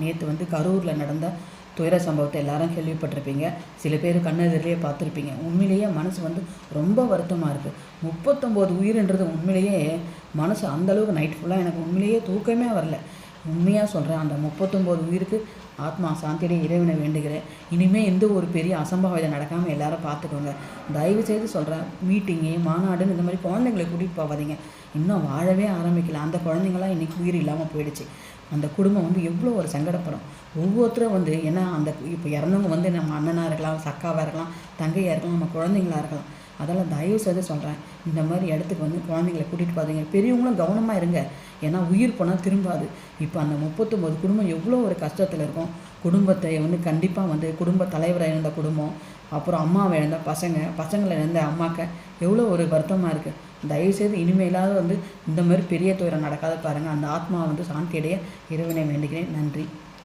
நேற்று வந்து கரூரில் நடந்த துயர சம்பவத்தை எல்லாரும் கேள்விப்பட்டிருப்பீங்க. சில பேர் கண்ணெதிரிலேயே பார்த்துருப்பீங்க. உண்மையிலேயே மனசு வந்து ரொம்ப வருத்தமாக இருக்குது. 39 உயிர்ன்றது உண்மையிலேயே மனசு அந்தளவுக்கு நைட் ஃபுல்லாக எனக்கு உண்மையிலேயே தூக்கமே வரல. உண்மையாக சொல்கிறேன். அந்த 39 உயிருக்கு ஆத்மா சாந்தியுடைய இறைவனை வேண்டுகிறேன். இனிமேல் எந்த ஒரு பெரிய அசம்பாவிதம் நடக்காமல் எல்லாரும் பார்த்துக்கோங்க. தயவுசெய்து சொல்கிறேன், மீட்டிங்கு மாநாடுன்னு இந்த மாதிரி குழந்தைங்களை கூட்டிகிட்டு போகாதீங்க. இன்னும் வாழவே ஆரம்பிக்கல. அந்த குழந்தைங்களாம் இன்றைக்கி உயிர் இல்லாமல் போயிடுச்சு. அந்த குடும்பம் வந்து எவ்வளோ ஒரு சங்கடப்படும். ஒவ்வொருத்தரும் வந்து ஏன்னா அந்த இப்போ இறந்தவங்க வந்து நம்ம அண்ணனாக இருக்கலாம், சக்காவாக இருக்கலாம், தங்கையாக இருக்கலாம், நம்ம குழந்தைங்களாக இருக்கலாம். அதெல்லாம் தயவு செய்து சொல்கிறேன், இந்த மாதிரி இடத்துக்கு வந்து குழந்தைங்களை கூட்டிகிட்டு போகாதீங்க. பெரியவங்களும் கவனமாக இருங்க. ஏன்னா உயிர் போனால் திரும்பாது. இப்போ அந்த 39 குடும்பம் எவ்வளோ ஒரு கஷ்டத்தில் இருக்கும். குடும்பத்தை வந்து கண்டிப்பாக வந்து குடும்ப தலைவரை இழந்த குடும்பம், அப்புறம் அம்மாவை இழந்த பசங்களை இழந்த அம்மாக்க எவ்வளோ ஒரு வருத்தமாக இருக்குது. தயவுசெய்து இனிமேலாவது வந்து இந்த மாதிரி பெரிய துயரம் நடக்காத பாருங்கள். அந்த ஆத்மா வந்து சாந்தியடைய இறைவனை வேண்டுகிறேன். நன்றி.